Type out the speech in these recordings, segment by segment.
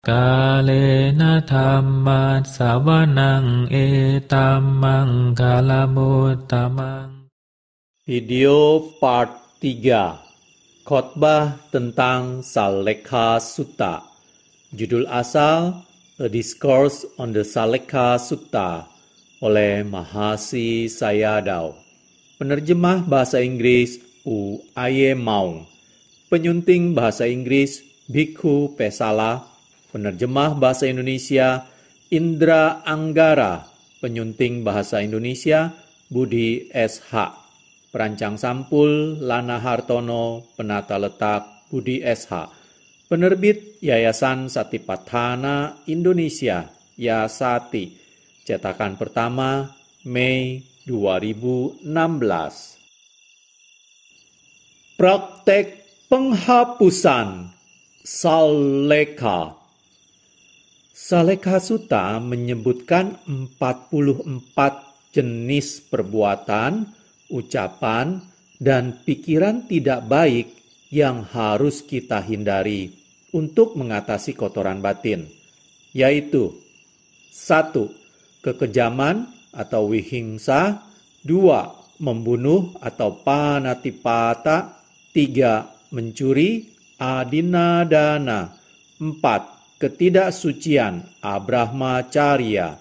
กาเลนะธัมมัสสวนังเอตัมมังคลมุตตมัง Video part 3 Khotbah tentang Salekha Sutta. Judul asal A Discourse on the Salekha Sutta oleh Mahasi Sayadaw. Penerjemah bahasa Inggris U. Aye Maung. Penyunting bahasa Inggris Bhikkhu Pesala. Penerjemah bahasa Indonesia Indra Anggara. Penyunting bahasa Indonesia Budi S.H. Perancang sampul Lana Hartono, penata letak Budi S.H. Penerbit Yayasan Satipatthana Indonesia, Yasati. Cetakan pertama Mei 2016. Praktek penghapusan Salekha. Salekha Sutta menyebutkan 44 jenis perbuatan, ucapan, dan pikiran tidak baik yang harus kita hindari untuk mengatasi kotoran batin, yaitu 1. Kekejaman atau wihingsa, 2. Membunuh atau panatipata, 3. Mencuri, adinadana, 4. Ketidaksucian, abrahmacharya,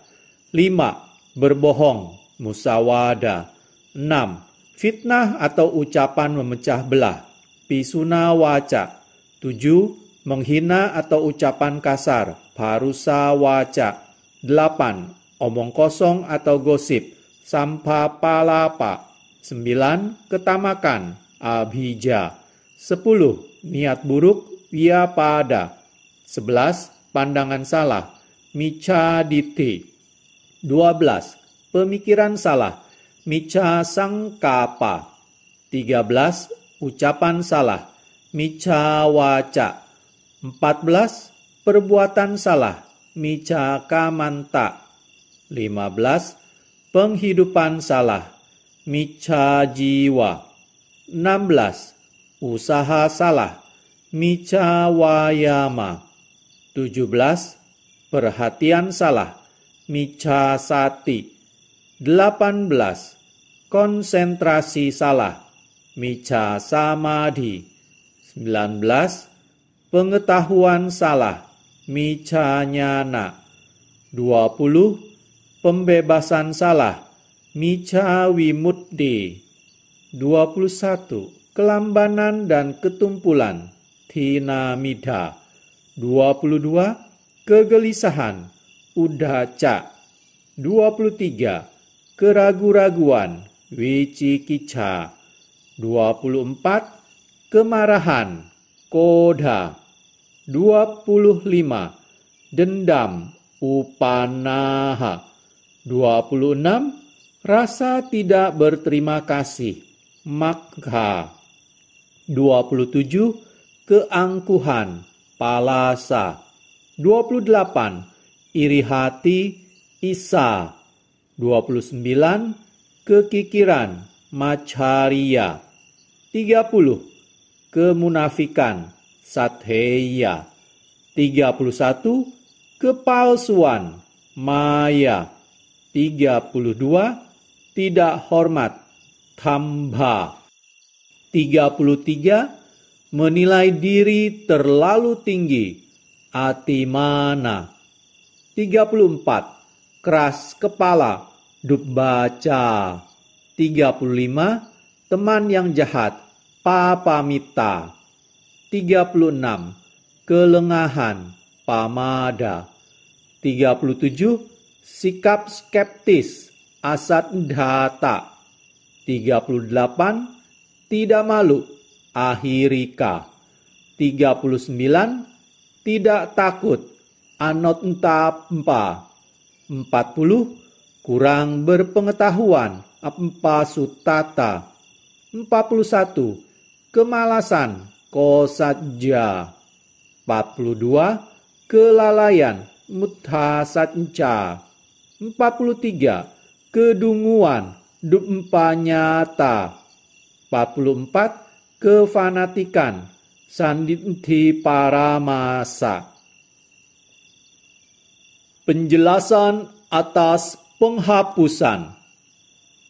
5. Berbohong, musawada, 6. Fitnah atau ucapan memecah belah, pisuna waca, 7. Menghina atau ucapan kasar, parusa waca, 8. Omong kosong atau gosip, sampapalapa, 9. Ketamakan, abhija, 10. Niat buruk, vyapada, 11. Pandangan salah, micchaditthi, 12. Pemikiran salah, miccha sangkapa, 13. Ucapan salah, miccha waca, 14. Perbuatan salah, miccha kamanta, 15. Penghidupan salah, miccha jiwa, 16. Usaha salah, miccha wayama, 17. Perhatian salah, miccha sati, 18. Konsentrasi salah, miccha samadhi, 19. Pengetahuan salah, miccha nyana, 20. Pembebasan salah, miccha vimutti, 21. Kelambanan dan ketumpulan, thinamidha, 22. Kegelisahan, uddhaca, 23. Keragu-raguan, wicikicca, 24. Kemarahan, kodha, 25. Dendam, upanaha, 26. Rasa tidak berterima kasih, makha, 27. Keangkuhan, palasa, 28. Iri hati, isa, 29. Kekikiran, maccharya, 30. Kemunafikan, sathya, 31. Kepalsuan, maya, 32. Tidak hormat, thamba, 33. Menilai diri terlalu tinggi, atimana, 34. Keras kepala, dubbaca, 35. Teman yang jahat, papamita, 36. Kelengahan, pamada, 37. Sikap skeptis, asaddhata, 38. Tidak malu, ahirika, 39. Tidak takut, anottappa, 40. Kurang berpengetahuan, appasuttata, 41. Kemalasan, kosajja, 42. Kelalaian, mutthasacca, 43. Kedunguan, duppanyata, 44. Kefanatikan, sanditthi paramasa, Penjelasan atas penghapusan.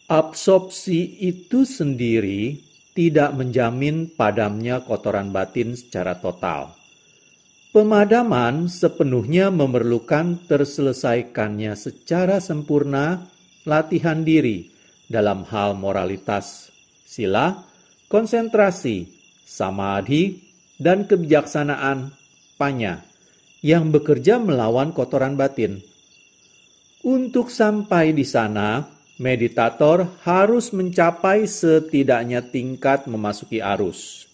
Absorpsi itu sendiri tidak menjamin padamnya kotoran batin secara total. Pemadaman sepenuhnya memerlukan terselesaikannya secara sempurna latihan diri dalam hal moralitas, sila, konsentrasi, samadhi, dan kebijaksanaan, panya, yang bekerja melawan kotoran batin. Untuk sampai di sana, meditator harus mencapai setidaknya tingkat memasuki arus.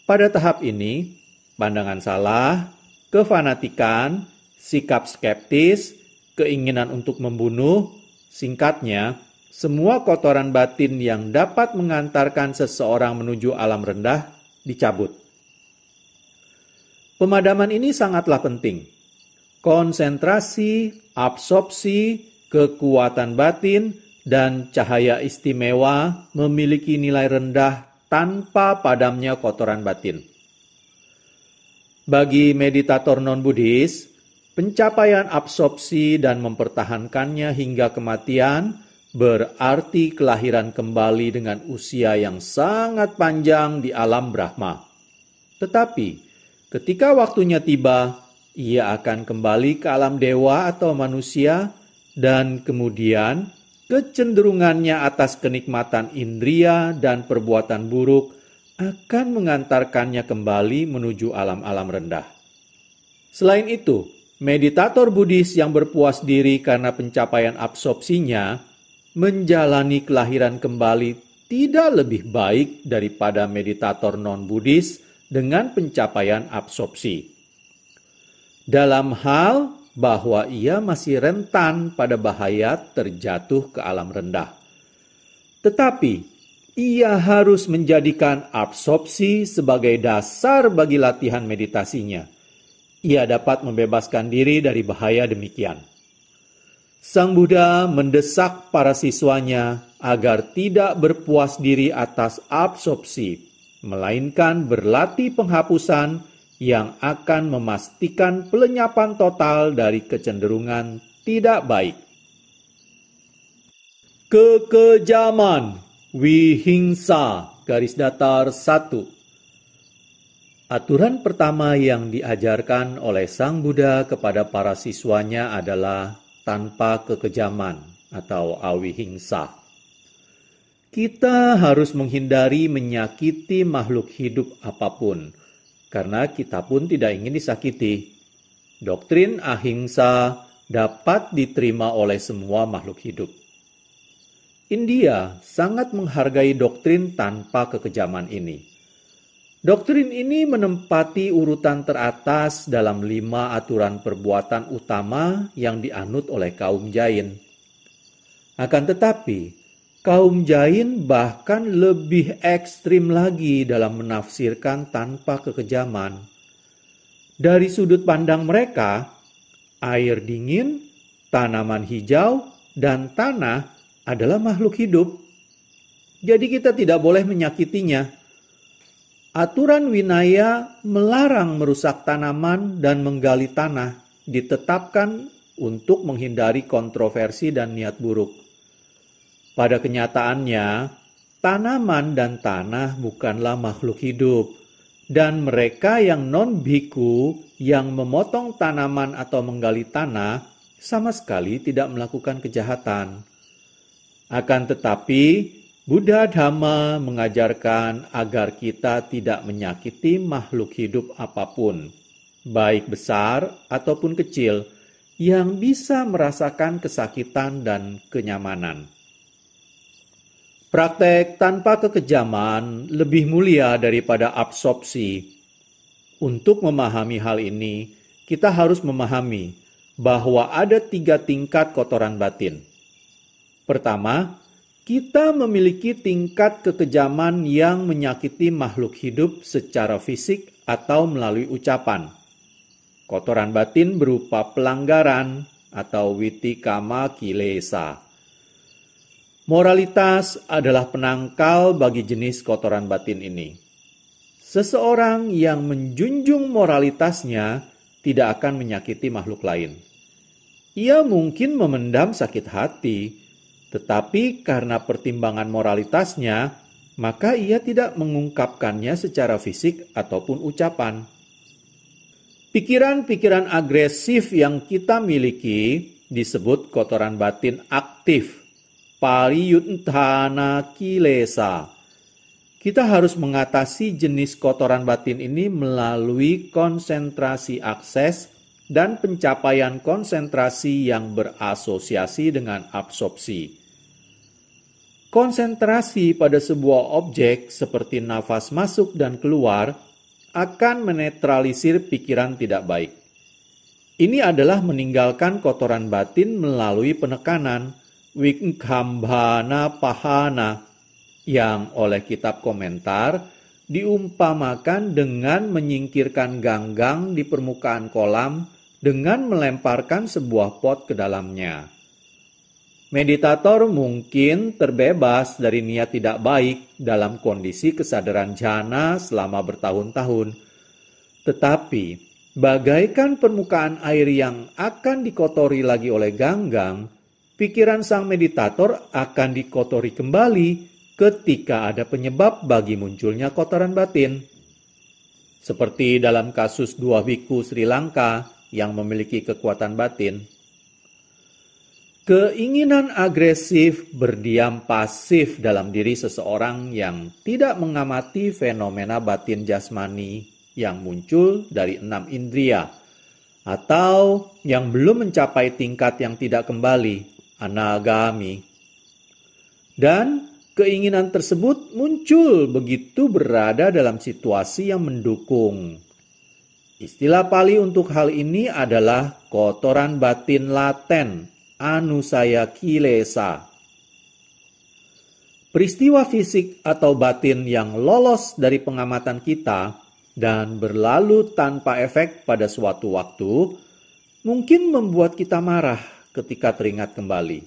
Pada tahap ini, pandangan salah, kefanatikan, sikap skeptis, keinginan untuk membunuh, singkatnya, semua kotoran batin yang dapat mengantarkan seseorang menuju alam rendah dicabut. Pemadaman ini sangatlah penting. Konsentrasi, absorpsi, kekuatan batin, dan cahaya istimewa memiliki nilai rendah tanpa padamnya kotoran batin. Bagi meditator non-Buddhis, pencapaian absorpsi dan mempertahankannya hingga kematian berarti kelahiran kembali dengan usia yang sangat panjang di alam Brahma. Tetapi, ketika waktunya tiba, ia akan kembali ke alam dewa atau manusia, dan kemudian kecenderungannya atas kenikmatan indria dan perbuatan buruk akan mengantarkannya kembali menuju alam-alam rendah. Selain itu, meditator Buddhis yang berpuas diri karena pencapaian absorpsinya menjalani kelahiran kembali tidak lebih baik daripada meditator non-Buddhis dengan pencapaian absorpsi. Dalam hal bahwa ia masih rentan pada bahaya terjatuh ke alam rendah. Tetapi, ia harus menjadikan absorpsi sebagai dasar bagi latihan meditasinya. Ia dapat membebaskan diri dari bahaya demikian. Sang Buddha mendesak para siswanya agar tidak berpuas diri atas absorpsi, melainkan berlatih penghapusan yang akan memastikan pelenyapan total dari kecenderungan tidak baik. Kekejaman, vihingsa, _1. Aturan pertama yang diajarkan oleh Sang Buddha kepada para siswanya adalah tanpa kekejaman atau awihingsa. Kita harus menghindari menyakiti makhluk hidup apapun, karena kita pun tidak ingin disakiti. Doktrin ahimsa dapat diterima oleh semua makhluk hidup. India sangat menghargai doktrin tanpa kekejaman ini. Doktrin ini menempati urutan teratas dalam 5 aturan perbuatan utama yang dianut oleh kaum Jain. Akan tetapi, kaum Jain bahkan lebih ekstrim lagi dalam menafsirkan tanpa kekejaman. Dari sudut pandang mereka, air dingin, tanaman hijau, dan tanah adalah makhluk hidup. Jadi kita tidak boleh menyakitinya. Aturan Winaya melarang merusak tanaman dan menggali tanah, ditetapkan untuk menghindari kontroversi dan niat buruk. Pada kenyataannya, tanaman dan tanah bukanlah makhluk hidup, dan mereka yang non-bhikkhu yang memotong tanaman atau menggali tanah sama sekali tidak melakukan kejahatan. Akan tetapi, Buddha Dhamma mengajarkan agar kita tidak menyakiti makhluk hidup apapun, baik besar ataupun kecil, yang bisa merasakan kesakitan dan kenyamanan. Praktek tanpa kekejaman lebih mulia daripada absorpsi. Untuk memahami hal ini, kita harus memahami bahwa ada 3 tingkat kotoran batin. Pertama, kita memiliki tingkat kekejaman yang menyakiti makhluk hidup secara fisik atau melalui ucapan. Kotoran batin berupa pelanggaran atau witikama kilesa. Moralitas adalah penangkal bagi jenis kotoran batin ini. Seseorang yang menjunjung moralitasnya tidak akan menyakiti makhluk lain. Ia mungkin memendam sakit hati, tetapi karena pertimbangan moralitasnya, maka ia tidak mengungkapkannya secara fisik ataupun ucapan. Pikiran-pikiran agresif yang kita miliki disebut kotoran batin aktif, pariyuttana kilesa. Kita harus mengatasi jenis kotoran batin ini melalui konsentrasi akses dan pencapaian konsentrasi yang berasosiasi dengan absorpsi. Konsentrasi pada sebuah objek seperti nafas masuk dan keluar akan menetralisir pikiran tidak baik. Ini adalah meninggalkan kotoran batin melalui penekanan, wikkhambana pahana, yang oleh kitab komentar diumpamakan dengan menyingkirkan ganggang di permukaan kolam dengan melemparkan sebuah pot ke dalamnya. Meditator mungkin terbebas dari niat tidak baik dalam kondisi kesadaran jhana selama bertahun-tahun. Tetapi, bagaikan permukaan air yang akan dikotori lagi oleh ganggang, pikiran sang meditator akan dikotori kembali ketika ada penyebab bagi munculnya kotoran batin. Seperti dalam kasus dua biku Sri Lanka yang memiliki kekuatan batin. Keinginan agresif berdiam pasif dalam diri seseorang yang tidak mengamati fenomena batin jasmani yang muncul dari 6 indria, atau yang belum mencapai tingkat yang tidak kembali, anagami. Dan keinginan tersebut muncul begitu berada dalam situasi yang mendukung. Istilah Pali untuk hal ini adalah kotoran batin laten, anusaya kilesa. Peristiwa fisik atau batin yang lolos dari pengamatan kita dan berlalu tanpa efek pada suatu waktu mungkin membuat kita marah ketika teringat kembali.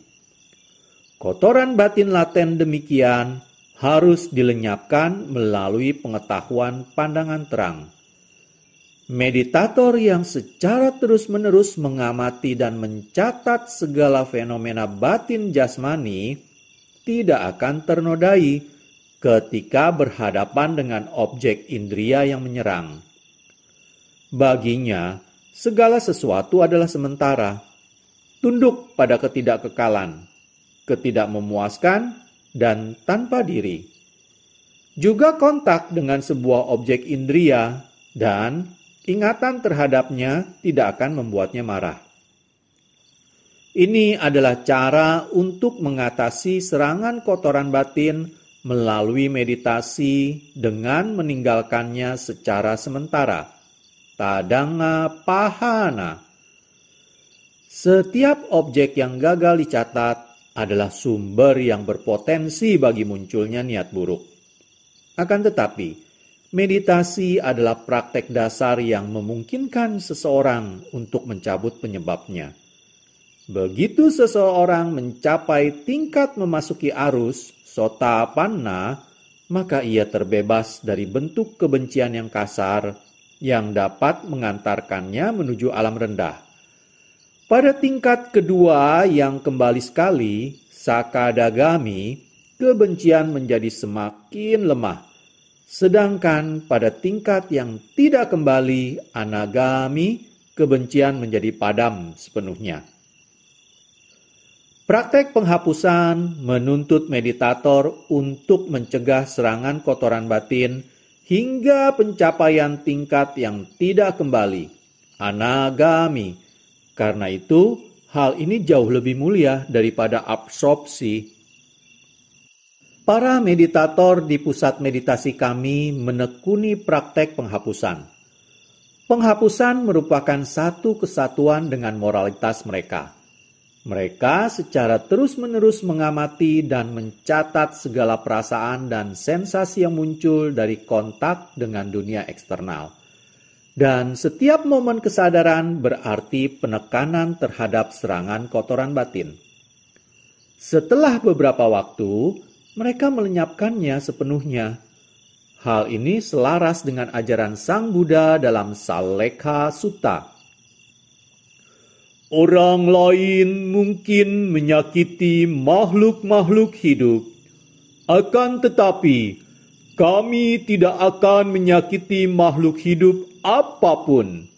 Kotoran batin laten demikian harus dilenyapkan melalui pengetahuan pandangan terang. Meditator yang secara terus-menerus mengamati dan mencatat segala fenomena batin jasmani tidak akan ternodai ketika berhadapan dengan objek indria yang menyerang. Baginya, segala sesuatu adalah sementara, tunduk pada ketidakkekalan, ketidakmemuaskan, dan tanpa diri. Juga kontak dengan sebuah objek indria dan ingatan terhadapnya tidak akan membuatnya marah. Ini adalah cara untuk mengatasi serangan kotoran batin melalui meditasi dengan meninggalkannya secara sementara. Tadanga pahana. Setiap objek yang gagal dicatat adalah sumber yang berpotensi bagi munculnya niat buruk. Akan tetapi, meditasi adalah praktek dasar yang memungkinkan seseorang untuk mencabut penyebabnya. Begitu seseorang mencapai tingkat memasuki arus sotapanna, maka ia terbebas dari bentuk kebencian yang kasar yang dapat mengantarkannya menuju alam rendah. Pada tingkat kedua yang kembali sekali, sakadagami, kebencian menjadi semakin lemah. Sedangkan pada tingkat yang tidak kembali, anagami, kebencian menjadi padam sepenuhnya. Praktek penghapusan menuntut meditator untuk mencegah serangan kotoran batin hingga pencapaian tingkat yang tidak kembali, anagami. Karena itu, hal ini jauh lebih mulia daripada absorpsi. Para meditator di pusat meditasi kami menekuni praktek penghapusan. Penghapusan merupakan satu kesatuan dengan moralitas mereka. Mereka secara terus-menerus mengamati dan mencatat segala perasaan dan sensasi yang muncul dari kontak dengan dunia eksternal. Dan setiap momen kesadaran berarti penekanan terhadap serangan kotoran batin. Setelah beberapa waktu, mereka melenyapkannya sepenuhnya. Hal ini selaras dengan ajaran Sang Buddha dalam Sallekha Sutta. Orang lain mungkin menyakiti makhluk-makhluk hidup, akan tetapi kami tidak akan menyakiti makhluk hidup apapun.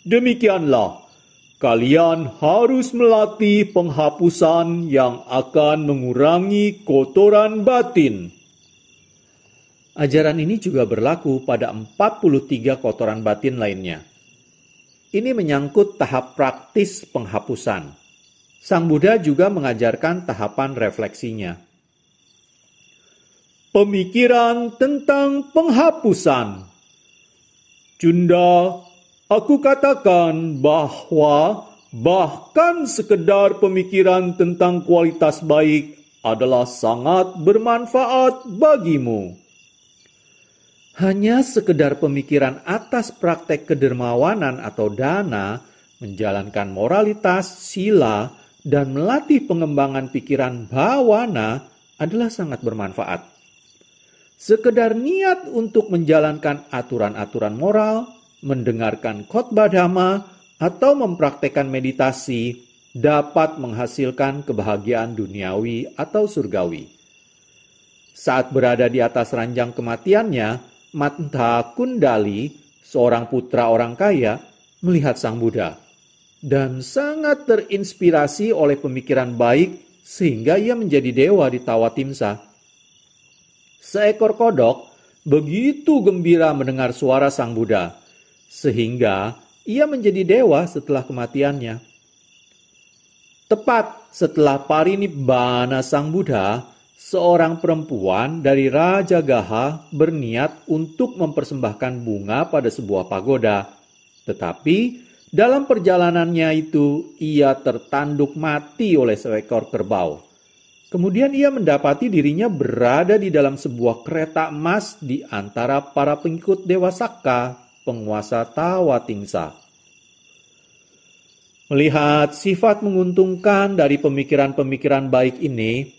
Demikianlah, kalian harus melatih penghapusan yang akan mengurangi kotoran batin. Ajaran ini juga berlaku pada 43 kotoran batin lainnya. Ini menyangkut tahap praktis penghapusan. Sang Buddha juga mengajarkan tahapan refleksinya. Pemikiran tentang penghapusan. Cunda, aku katakan bahwa bahkan sekedar pemikiran tentang kualitas baik adalah sangat bermanfaat bagimu. Hanya sekedar pemikiran atas praktek kedermawanan atau dana, menjalankan moralitas, sila, dan melatih pengembangan pikiran bhawana adalah sangat bermanfaat. Sekedar niat untuk menjalankan aturan-aturan moral, mendengarkan khotbah dhamma, atau mempraktekkan meditasi dapat menghasilkan kebahagiaan duniawi atau surgawi. Saat berada di atas ranjang kematiannya, Manta Kundali, seorang putra orang kaya, melihat Sang Buddha dan sangat terinspirasi oleh pemikiran baik sehingga ia menjadi dewa di Tawatimsa. Seekor kodok begitu gembira mendengar suara Sang Buddha sehingga ia menjadi dewa setelah kematiannya. Tepat setelah parinibbana Sang Buddha, seorang perempuan dari Raja Gaha berniat untuk mempersembahkan bunga pada sebuah pagoda. Tetapi dalam perjalanannya itu ia tertanduk mati oleh seekor kerbau. Kemudian ia mendapati dirinya berada di dalam sebuah kereta emas di antara para pengikut Dewa Sakka, penguasa Tawatingsa. Melihat sifat menguntungkan dari pemikiran-pemikiran baik ini,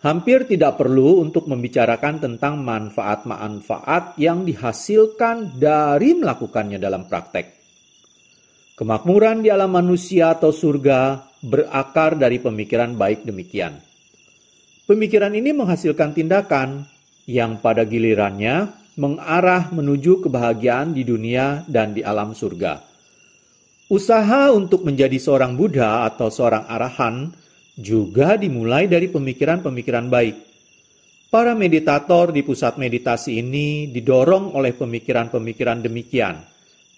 hampir tidak perlu untuk membicarakan tentang manfaat-manfaat yang dihasilkan dari melakukannya dalam praktek. Kemakmuran di alam manusia atau surga berakar dari pemikiran baik demikian. Pemikiran ini menghasilkan tindakan yang pada gilirannya mengarah menuju kebahagiaan di dunia dan di alam surga. Usaha untuk menjadi seorang Buddha atau seorang arahan juga dimulai dari pemikiran-pemikiran baik. Para meditator di pusat meditasi ini didorong oleh pemikiran-pemikiran demikian,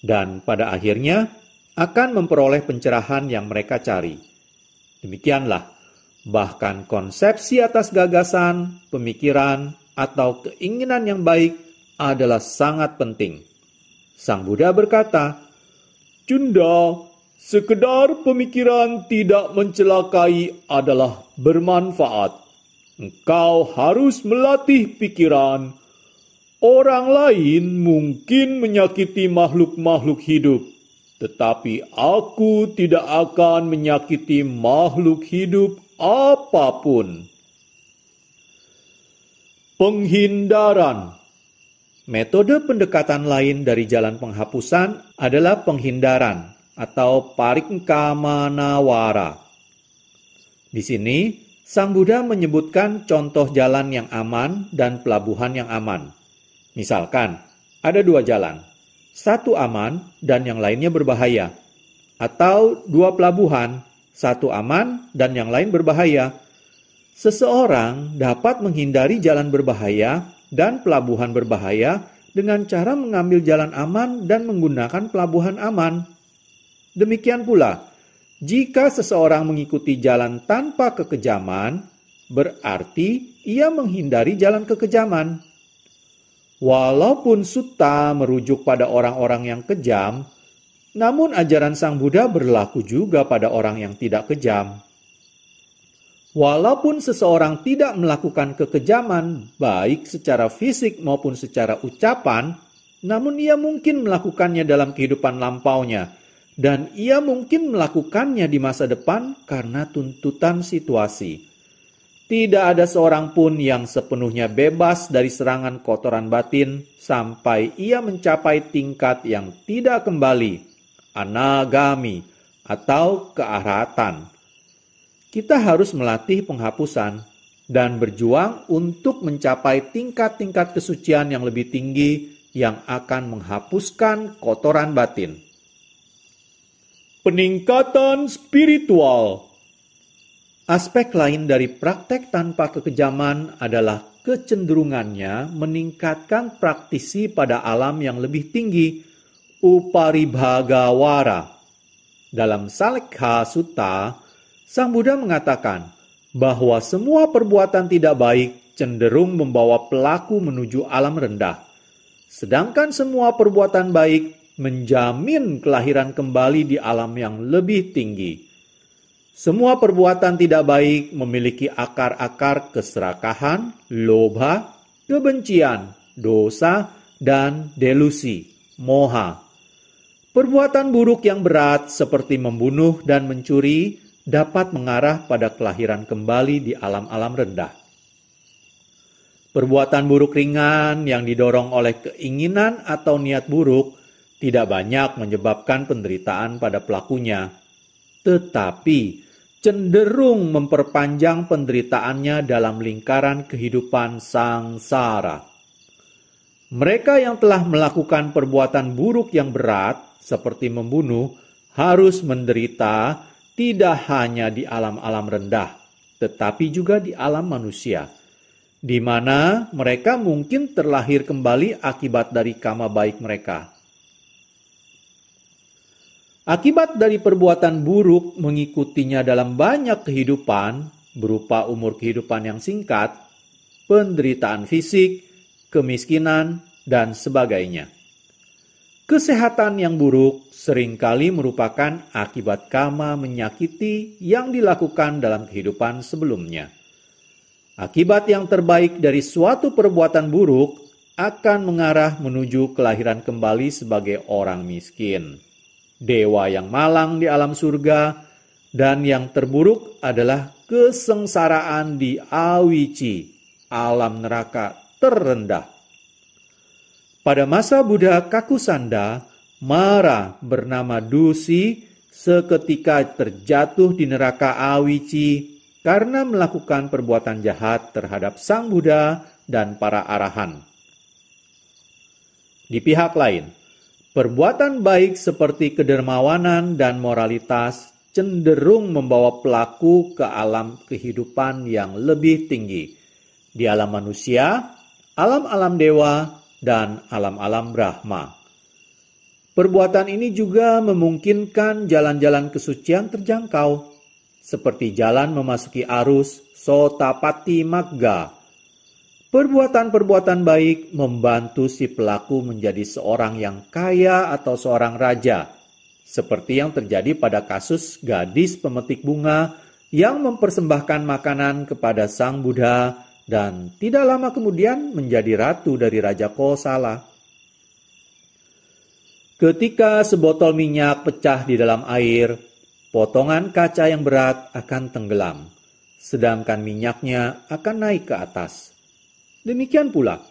dan pada akhirnya akan memperoleh pencerahan yang mereka cari. Demikianlah, bahkan konsepsi atas gagasan, pemikiran, atau keinginan yang baik adalah sangat penting. Sang Buddha berkata, "Cunda, sekedar pemikiran tidak mencelakai adalah bermanfaat. Engkau harus melatih pikiran. Orang lain mungkin menyakiti makhluk-makhluk hidup, tetapi aku tidak akan menyakiti makhluk hidup apapun." Penghindaran. Metode pendekatan lain dari jalan penghapusan adalah penghindaran atau parikkamanawara. Di sini, Sang Buddha menyebutkan contoh jalan yang aman dan pelabuhan yang aman. Misalkan, ada dua jalan, satu aman dan yang lainnya berbahaya. Atau dua pelabuhan, satu aman dan yang lain berbahaya. Seseorang dapat menghindari jalan berbahaya dan pelabuhan berbahaya dengan cara mengambil jalan aman dan menggunakan pelabuhan aman. Demikian pula, jika seseorang mengikuti jalan tanpa kekejaman, berarti ia menghindari jalan kekejaman. Walaupun sutta merujuk pada orang-orang yang kejam, namun ajaran Sang Buddha berlaku juga pada orang yang tidak kejam. Walaupun seseorang tidak melakukan kekejaman, baik secara fisik maupun secara ucapan, namun ia mungkin melakukannya dalam kehidupan lampaunya, dan ia mungkin melakukannya di masa depan karena tuntutan situasi. Tidak ada seorang pun yang sepenuhnya bebas dari serangan kotoran batin sampai ia mencapai tingkat yang tidak kembali, anagami, atau kearahatan. Kita harus melatih penghapusan dan berjuang untuk mencapai tingkat-tingkat kesucian yang lebih tinggi yang akan menghapuskan kotoran batin. Peningkatan spiritual. Aspek lain dari praktek tanpa kekejaman adalah kecenderungannya meningkatkan praktisi pada alam yang lebih tinggi, uparibhagawara. Dalam Salekha Sutta, Sang Buddha mengatakan bahwa semua perbuatan tidak baik cenderung membawa pelaku menuju alam rendah, sedangkan semua perbuatan baik menjamin kelahiran kembali di alam yang lebih tinggi. Semua perbuatan tidak baik memiliki akar-akar keserakahan, lobha, kebencian, dosa, dan delusi, moha. Perbuatan buruk yang berat seperti membunuh dan mencuri dapat mengarah pada kelahiran kembali di alam-alam rendah. Perbuatan buruk ringan yang didorong oleh keinginan atau niat buruk tidak banyak menyebabkan penderitaan pada pelakunya, tetapi cenderung memperpanjang penderitaannya dalam lingkaran kehidupan sangsara. Mereka yang telah melakukan perbuatan buruk yang berat, seperti membunuh, harus menderita tidak hanya di alam-alam rendah, tetapi juga di alam manusia, di mana mereka mungkin terlahir kembali akibat dari karma baik mereka. Akibat dari perbuatan buruk mengikutinya dalam banyak kehidupan, berupa umur kehidupan yang singkat, penderitaan fisik, kemiskinan, dan sebagainya. Kesehatan yang buruk seringkali merupakan akibat karma menyakiti yang dilakukan dalam kehidupan sebelumnya. Akibat yang terbaik dari suatu perbuatan buruk akan mengarah menuju kelahiran kembali sebagai orang miskin, dewa yang malang di alam surga, dan yang terburuk adalah kesengsaraan di awici, alam neraka terendah. Pada masa Buddha Kakusanda, Mara bernama Dusi seketika terjatuh di neraka awici karena melakukan perbuatan jahat terhadap Sang Buddha dan para arahan. Di pihak lain, perbuatan baik seperti kedermawanan dan moralitas cenderung membawa pelaku ke alam kehidupan yang lebih tinggi, di alam manusia, alam-alam dewa, dan alam-alam Brahma. Perbuatan ini juga memungkinkan jalan-jalan kesucian terjangkau, seperti jalan memasuki arus Sotapati Magga. Perbuatan-perbuatan baik membantu si pelaku menjadi seorang yang kaya atau seorang raja, seperti yang terjadi pada kasus gadis pemetik bunga yang mempersembahkan makanan kepada Sang Buddha dan tidak lama kemudian menjadi ratu dari Raja Kosala. Ketika sebotol minyak pecah di dalam air, potongan kaca yang berat akan tenggelam, sedangkan minyaknya akan naik ke atas. Demikian pula,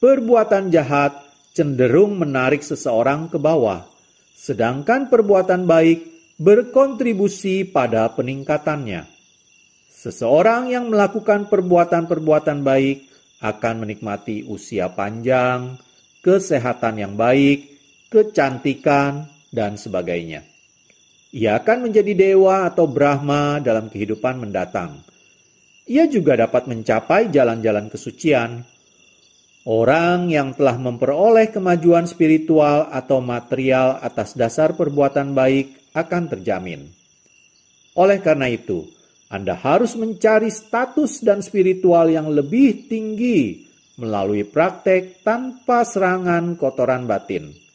perbuatan jahat cenderung menarik seseorang ke bawah, sedangkan perbuatan baik berkontribusi pada peningkatannya. Seseorang yang melakukan perbuatan-perbuatan baik akan menikmati usia panjang, kesehatan yang baik, kecantikan, dan sebagainya. Ia akan menjadi dewa atau Brahma dalam kehidupan mendatang. Ia juga dapat mencapai jalan-jalan kesucian. Orang yang telah memperoleh kemajuan spiritual atau material atas dasar perbuatan baik akan terjamin. Oleh karena itu, Anda harus mencari status dan spiritual yang lebih tinggi melalui praktek tanpa serangan kotoran batin.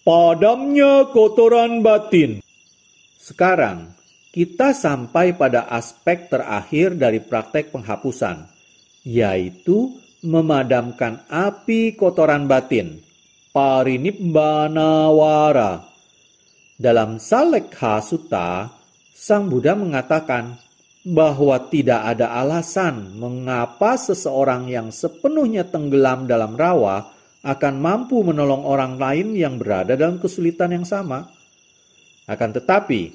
Padamnya kotoran batin. Sekarang, kita sampai pada aspek terakhir dari praktek penghapusan, yaitu memadamkan api kotoran batin, parinibbanawara. Dalam Salekha Sutta, Sang Buddha mengatakan bahwa tidak ada alasan mengapa seseorang yang sepenuhnya tenggelam dalam rawa akan mampu menolong orang lain yang berada dalam kesulitan yang sama. Akan tetapi,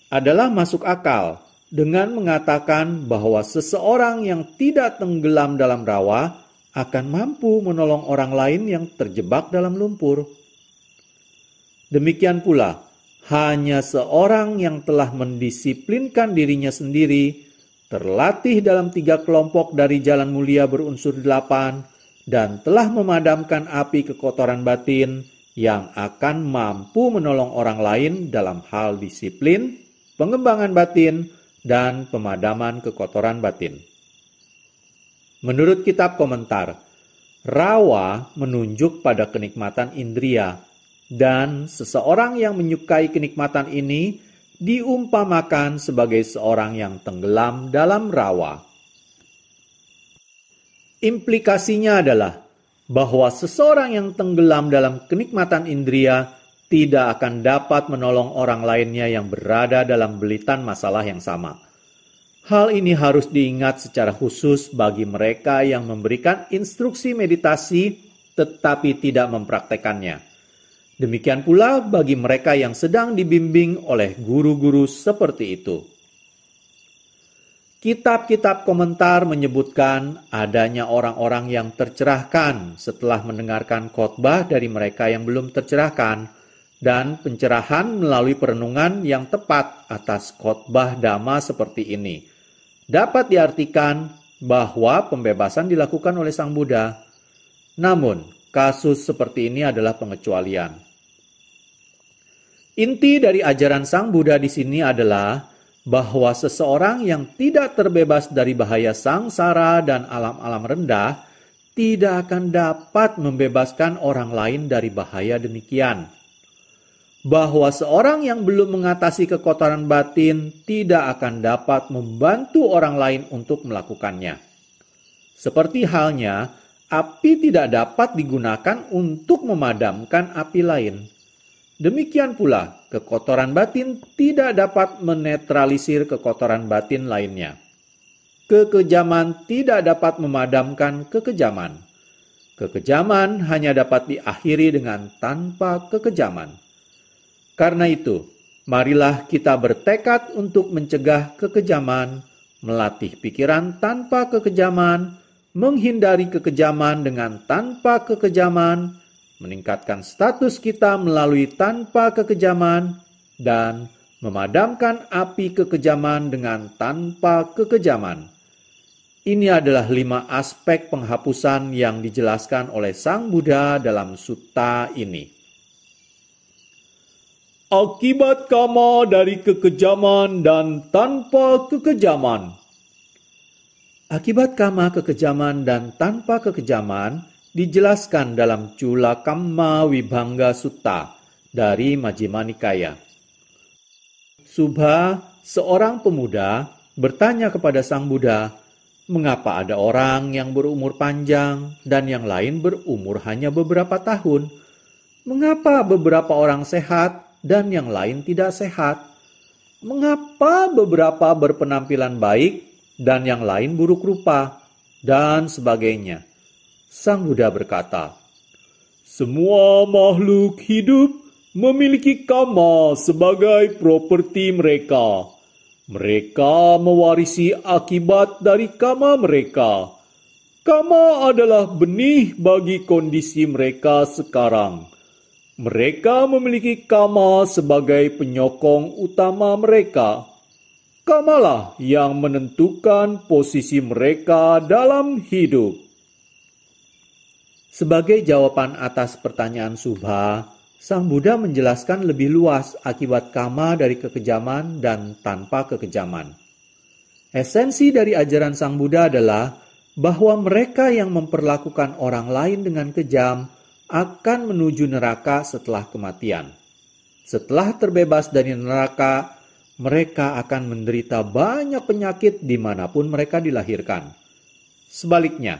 adalah masuk akal dengan mengatakan bahwa seseorang yang tidak tenggelam dalam rawa akan mampu menolong orang lain yang terjebak dalam lumpur. Demikian pula, hanya seorang yang telah mendisiplinkan dirinya sendiri, terlatih dalam 3 kelompok dari jalan mulia berunsur 8, dan telah memadamkan api kekotoran batin yang akan mampu menolong orang lain dalam hal disiplin, pengembangan batin, dan pemadaman kekotoran batin. Menurut kitab komentar, rawa menunjuk pada kenikmatan indria, dan seseorang yang menyukai kenikmatan ini diumpamakan sebagai seorang yang tenggelam dalam rawa. Implikasinya adalah bahwa seseorang yang tenggelam dalam kenikmatan indria tidak akan dapat menolong orang lainnya yang berada dalam belitan masalah yang sama. Hal ini harus diingat secara khusus bagi mereka yang memberikan instruksi meditasi tetapi tidak mempraktekannya. Demikian pula bagi mereka yang sedang dibimbing oleh guru-guru seperti itu. Kitab-kitab komentar menyebutkan adanya orang-orang yang tercerahkan setelah mendengarkan khotbah dari mereka yang belum tercerahkan, dan pencerahan melalui perenungan yang tepat atas khotbah dhamma seperti ini dapat diartikan bahwa pembebasan dilakukan oleh Sang Buddha. Namun, kasus seperti ini adalah pengecualian. Inti dari ajaran Sang Buddha di sini adalah bahwa seseorang yang tidak terbebas dari bahaya sangsara dan alam-alam rendah tidak akan dapat membebaskan orang lain dari bahaya demikian. Bahwa seorang yang belum mengatasi kekotoran batin tidak akan dapat membantu orang lain untuk melakukannya. Seperti halnya, api tidak dapat digunakan untuk memadamkan api lain. Demikian pula, kekotoran batin tidak dapat menetralisir kekotoran batin lainnya. Kekejaman tidak dapat memadamkan kekejaman. Kekejaman hanya dapat diakhiri dengan tanpa kekejaman. Karena itu, marilah kita bertekad untuk mencegah kekejaman, melatih pikiran tanpa kekejaman, menghindari kekejaman dengan tanpa kekejaman, meningkatkan status kita melalui tanpa kekejaman, dan memadamkan api kekejaman dengan tanpa kekejaman. Ini adalah 5 aspek penghapusan yang dijelaskan oleh Sang Buddha dalam sutta ini. Akibat karma dari kekejaman dan tanpa kekejaman. Akibat karma kekejaman dan tanpa kekejaman dijelaskan dalam Cula Kamma Vibhanga Sutta dari Majjhima Nikaya. Subha, seorang pemuda, bertanya kepada Sang Buddha, mengapa ada orang yang berumur panjang dan yang lain berumur hanya beberapa tahun? Mengapa beberapa orang sehat dan yang lain tidak sehat? Mengapa beberapa berpenampilan baik dan yang lain buruk rupa? Dan sebagainya. Sang Buddha berkata, semua makhluk hidup memiliki karma sebagai properti mereka. Mereka mewarisi akibat dari karma mereka. Karma adalah benih bagi kondisi mereka sekarang. Mereka memiliki karma sebagai penyokong utama mereka. Karmalah yang menentukan posisi mereka dalam hidup. Sebagai jawaban atas pertanyaan Subha, Sang Buddha menjelaskan lebih luas akibat karma dari kekejaman dan tanpa kekejaman. Esensi dari ajaran Sang Buddha adalah bahwa mereka yang memperlakukan orang lain dengan kejam akan menuju neraka setelah kematian. Setelah terbebas dari neraka, mereka akan menderita banyak penyakit dimanapun mereka dilahirkan. Sebaliknya,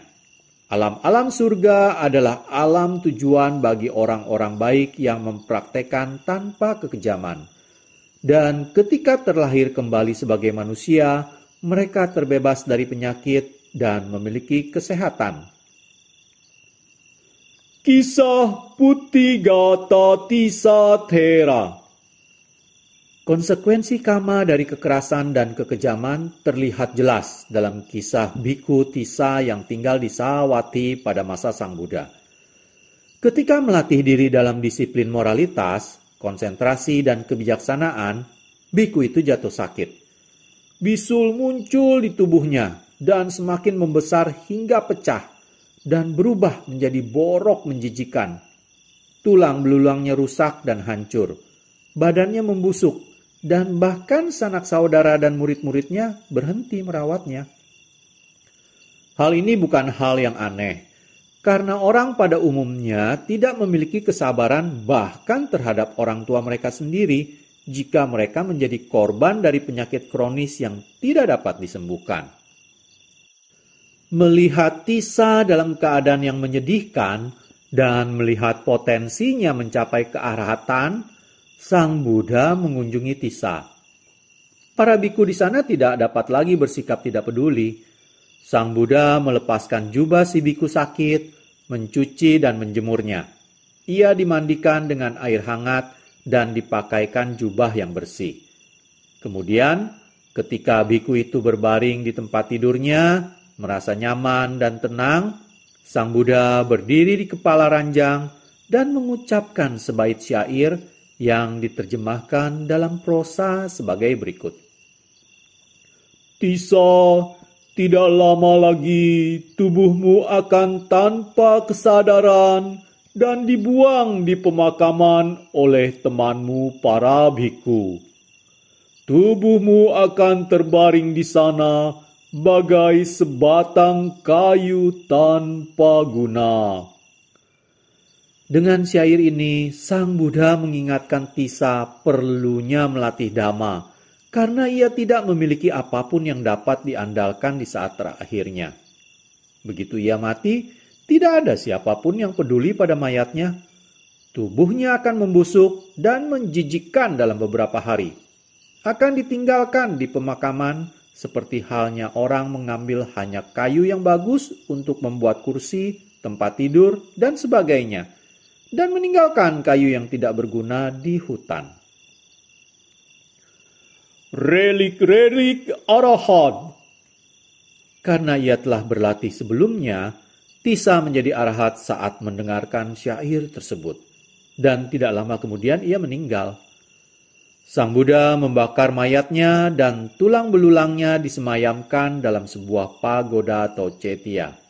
alam-alam surga adalah alam tujuan bagi orang-orang baik yang mempraktekkan tanpa kekejaman. Dan ketika terlahir kembali sebagai manusia, mereka terbebas dari penyakit dan memiliki kesehatan. Kisah Putigata Tisa Thera. Konsekuensi karma dari kekerasan dan kekejaman terlihat jelas dalam kisah Bhikkhu Tissa yang tinggal di Sawathi pada masa Sang Buddha. Ketika melatih diri dalam disiplin moralitas, konsentrasi, dan kebijaksanaan, bhikkhu itu jatuh sakit. Bisul muncul di tubuhnya dan semakin membesar hingga pecah dan berubah menjadi borok menjijikan. Tulang belulangnya rusak dan hancur. Badannya membusuk dan bahkan sanak saudara dan murid-muridnya berhenti merawatnya. Hal ini bukan hal yang aneh, karena orang pada umumnya tidak memiliki kesabaran bahkan terhadap orang tua mereka sendiri jika mereka menjadi korban dari penyakit kronis yang tidak dapat disembuhkan. Melihat Tissa dalam keadaan yang menyedihkan dan melihat potensinya mencapai kearahatan, Sang Buddha mengunjungi Tissa. Para bhikkhu di sana tidak dapat lagi bersikap tidak peduli. Sang Buddha melepaskan jubah si bhikkhu sakit, mencuci dan menjemurnya. Ia dimandikan dengan air hangat dan dipakaikan jubah yang bersih. Kemudian, ketika bhikkhu itu berbaring di tempat tidurnya, merasa nyaman dan tenang, Sang Buddha berdiri di kepala ranjang dan mengucapkan sebaik syair yang diterjemahkan dalam prosa sebagai berikut. Tissa, tidak lama lagi tubuhmu akan tanpa kesadaran dan dibuang di pemakaman oleh temanmu para bhikkhu. Tubuhmu akan terbaring di sana bagai sebatang kayu tanpa guna. Dengan syair ini, Sang Buddha mengingatkan Tissa perlunya melatih dhamma, karena ia tidak memiliki apapun yang dapat diandalkan di saat terakhirnya. Begitu ia mati, tidak ada siapapun yang peduli pada mayatnya. Tubuhnya akan membusuk dan menjijikkan dalam beberapa hari. Akan ditinggalkan di pemakaman, seperti halnya orang mengambil hanya kayu yang bagus untuk membuat kursi, tempat tidur, dan sebagainya, dan meninggalkan kayu yang tidak berguna di hutan. Relik-relik arahat. Karena ia telah berlatih sebelumnya, Tissa menjadi arahat saat mendengarkan syair tersebut. Dan tidak lama kemudian ia meninggal. Sang Buddha membakar mayatnya dan tulang belulangnya disemayamkan dalam sebuah pagoda atau cetia.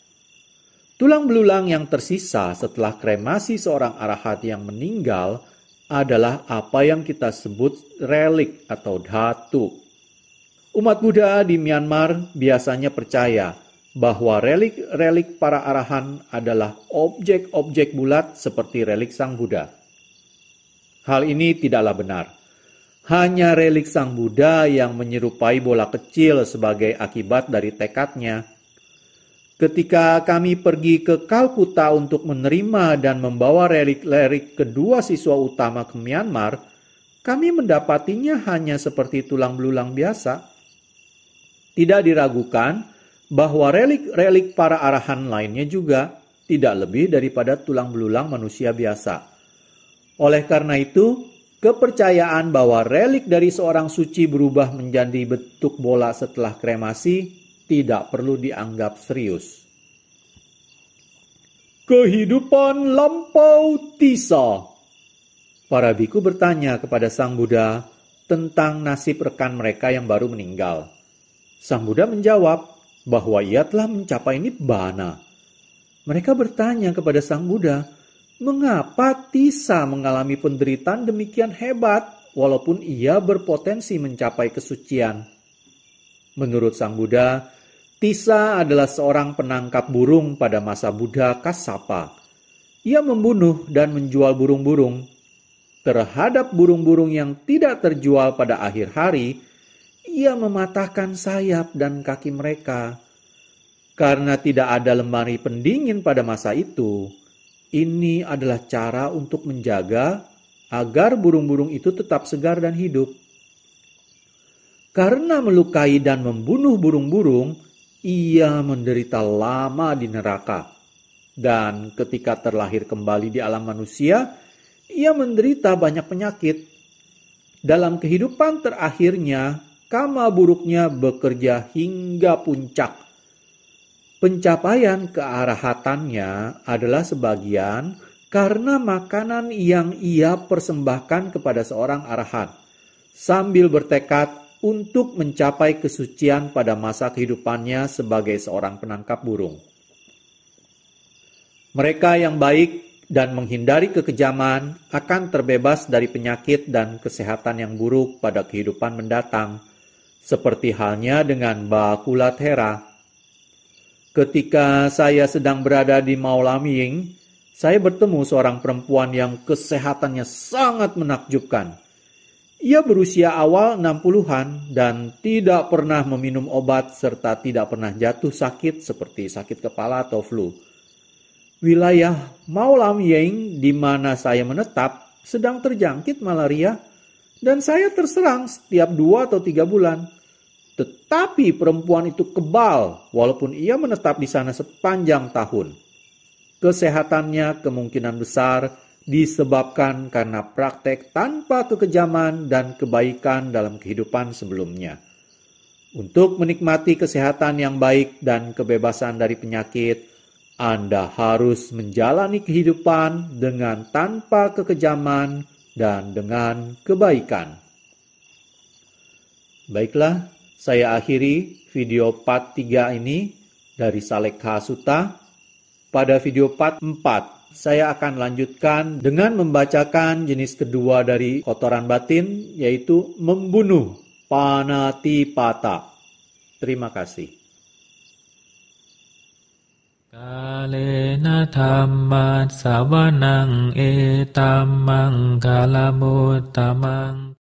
Tulang belulang yang tersisa setelah kremasi seorang arahat yang meninggal adalah apa yang kita sebut relik atau dhatu. Umat Buddha di Myanmar biasanya percaya bahwa relik-relik para arahan adalah objek-objek bulat seperti relik Sang Buddha. Hal ini tidaklah benar. Hanya relik Sang Buddha yang menyerupai bola kecil sebagai akibat dari tekadnya. Ketika kami pergi ke Kalkuta untuk menerima dan membawa relik-relik kedua siswa utama ke Myanmar, kami mendapatinya hanya seperti tulang belulang biasa. Tidak diragukan bahwa relik-relik para arahan lainnya juga tidak lebih daripada tulang belulang manusia biasa. Oleh karena itu, kepercayaan bahwa relik dari seorang suci berubah menjadi bentuk bola setelah kremasi tidak perlu dianggap serius. Kehidupan lampau Tissa. Para bhikkhu bertanya kepada Sang Buddha tentang nasib rekan mereka yang baru meninggal. Sang Buddha menjawab bahwa ia telah mencapai nibbana. Mereka bertanya kepada Sang Buddha, mengapa Tissa mengalami penderitaan demikian hebat walaupun ia berpotensi mencapai kesucian? Menurut Sang Buddha, Tissa adalah seorang penangkap burung pada masa Buddha Kassapa. Ia membunuh dan menjual burung-burung. Terhadap burung-burung yang tidak terjual pada akhir hari, ia mematahkan sayap dan kaki mereka. Karena tidak ada lemari pendingin pada masa itu, ini adalah cara untuk menjaga agar burung-burung itu tetap segar dan hidup. Karena melukai dan membunuh burung-burung, ia menderita lama di neraka. Dan ketika terlahir kembali di alam manusia, ia menderita banyak penyakit. dalam kehidupan terakhirnya, kama buruknya bekerja hingga puncak. Pencapaian kearahatannya adalah sebagian karena makanan yang ia persembahkan kepada seorang arahat, sambil bertekad untuk mencapai kesucian pada masa kehidupannya sebagai seorang penangkap burung. Mereka yang baik dan menghindari kekejaman akan terbebas dari penyakit dan kesehatan yang buruk pada kehidupan mendatang, seperti halnya dengan Bakulathera. Ketika saya sedang berada di Maulamying, saya bertemu seorang perempuan yang kesehatannya sangat menakjubkan. Ia berusia awal 60-an dan tidak pernah meminum obat serta tidak pernah jatuh sakit seperti sakit kepala atau flu. Wilayah Maulamying di mana saya menetap sedang terjangkit malaria dan saya terserang setiap 2 atau 3 bulan. Tetapi perempuan itu kebal walaupun ia menetap di sana sepanjang tahun. Kesehatannya kemungkinan besar disebabkan karena praktek tanpa kekejaman dan kebaikan dalam kehidupan sebelumnya. Untuk menikmati kesehatan yang baik dan kebebasan dari penyakit, Anda harus menjalani kehidupan dengan tanpa kekejaman dan dengan kebaikan. Baiklah, saya akhiri video part 3 ini dari Salekha Sutta. Pada video part 4, saya akan lanjutkan dengan membacakan jenis kedua dari kotoran batin, yaitu membunuh, panatipata. Terima kasih. Kalena dhammat savanang etammang kalamuttamaং